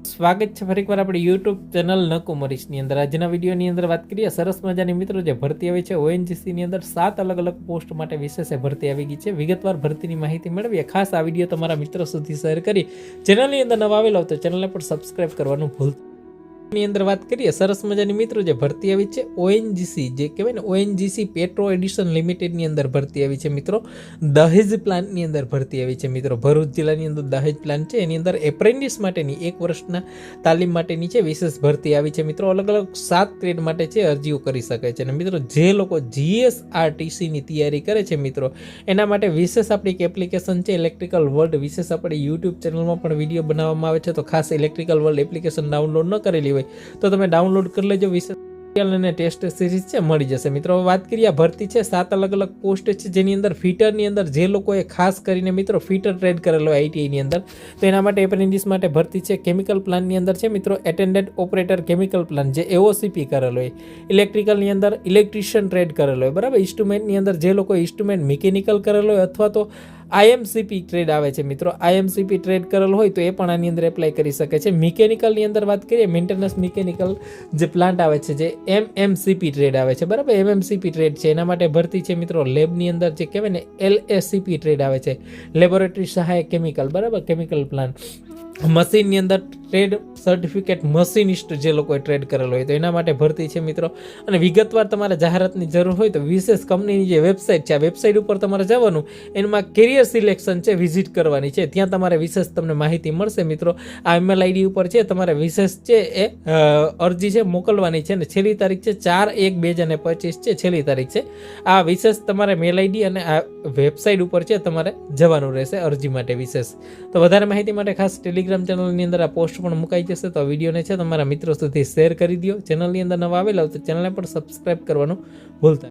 સ્વાગત છે ફરીકવાર આપણી યુટ્યુબ ચેનલ નકુમરીશની અંદર. આજના વિડીયોની અંદર વાત કરીએ સરસ મજાની મિત્રો જે ભરતી આવી છે ઓએનજીસીની અંદર 7 અલગ અલગ પોસ્ટ માટે વિશેષ ભરતી આવી ગઈ છે. વિગતવાર ભરતીની માહિતી મેળવીએ. ખાસ આ વિડીયો તમારા મિત્રો સુધી શેર કરી ચેનલની અંદર નવા આવેલા હોય તો ચેનલને પણ સબસ્ક્રાઇબ કરવાનું ભૂલતા ની અંદર વાત કરીએ સરસ મજાની મિત્રો જે ભરતી આવી છે ઓએનજીસી જે કહેવાય ને ઓએનજીસી પેટ્રો એડિશન લિમિટેડની અંદર ભરતી આવી છે મિત્રો. દહેજ પ્લાન્ટની અંદર ભરતી આવી છે મિત્રો. ભરૂચ જિલ્લાની અંદર દહેજ પ્લાન્ટ છે એની અંદર એપ્રેન્ટિસ માટેની 1 વર્ષના તાલીમ માટેની છે વિશેષ ભરતી આવી છે મિત્રો. અલગ અલગ 7 ટ્રેડ માટે છે અરજીઓ કરી શકે છે. અને મિત્રો જે લોકો જીએસઆરટીસીની તૈયારી કરે છે મિત્રો એના માટે વિશેષ આપણી એક એપ્લિકેશન છે ઇલેક્ટ્રિકલ વર્લ્ડ. વિશેષ આપણી યુટ્યુબ ચેનલમાં પણ વિડીયો બનાવવામાં આવે છે તો ખાસ ઇલેક્ટ્રિકલ વર્લ્ડ એપ્લિકેશન ડાઉનલોડ ન કરેલી તો તમે ડાઉનલોડ કરી લેજો. વિશેષ અને ટેસ્ટ સિરીઝ છે મળી જશે મિત્રો. વાત કરીએ ભરતી છે 7 અલગ અલગ પોસ્ટ છે જેની અંદર ફિટરની અંદર જે લોકોએ ખાસ કરીને મિત્રો ફિટર ટ્રેડ કરેલો આઈટીઆઈની અંદર તો એના માટે એપ્રેન્ટિસ માટે ભરતી છે. કેમિકલ પ્લાન્ટની અંદર છે મિત્રો એટેન્ડન્ટ ઓપરેટર કેમિકલ પ્લાન્ટ જે એઓસીપી કરેલો હોય. ઇલેક્ટ્રિકલની અંદર ઇલેક્ટ્રિશિયન ટ્રેડ કરેલો હોય બરાબર. ઇન્સ્ટ્રુમેન્ટની અંદર જે લોકો ઇન્સ્ટ્રુમેન્ટ મિકેનિકલ કરેલો હોય અથવા તો આઈએમસીપી ટ્રેડ આવે છે મિત્રો. આઈએમસીપી ટ્રેડ કરેલ હોય તો એ પણ આની અંદર એપ્લાય કરી શકે છે. મિકેનિકલની અંદર વાત કરીએ મેન્ટેનન્સ મિકેનિકલ જે પ્લાન્ટ આવે છે જે એમએમસીપી ટ્રેડ આવે છે બરાબર. એમએમસીપી ટ્રેડ છે એના માટે ભરતી છે મિત્રો. લેબની અંદર જે કહેવાય ને એલએસીપી ટ્રેડ આવે છે લેબોરેટરી સહાયક કેમિકલ બરાબર કેમિકલ પ્લાન્ટ. મશીનની અંદર ટ્રેડ સર્ટિફિકેટ મશીનિસ્ટ જે લોકોએ ટ્રેડ કરેલો હોય તો એના માટે ભરતી છે મિત્રો. અને વિગતવાર તમારે જાહેરાતની જરૂર હોય તો વિશેષ કંપનીની જે વેબસાઇટ છે આ વેબસાઇટ ઉપર તમારે જવાનું એમાં કેરિયર સિલેક્શન છે વિઝિટ કરવાની છે. ત્યાં તમારે વિશેષ તમને માહિતી મળશે મિત્રો. આ ઈમેલ આઈડી ઉપર છે તમારે વિશેષ છે એ અરજી છે મોકલવાની છે અને છેલ્લી તારીખ છે 4/1/2025 છે છેલ્લી તારીખ છે. આ વિશેષ તમારે મેલ આઈડી અને આ વેબસાઇટ ઉપર છે તમારે જવાનું રહેશે અરજી માટે વિશેષ. તો વધારે માહિતી માટે ખાસ ટેલિગ્રામ ચેનલની અંદર આ પોસ્ટ પણ મુકાઈ જશે તો વિડીયોને છે તમારા મિત્રો સુધી શેર કરી દો. ચેનલની અંદર નવા આવેલા હોય તો ચેનલને પણ સબસ્ક્રાઇબ કરવાનું ભૂલતા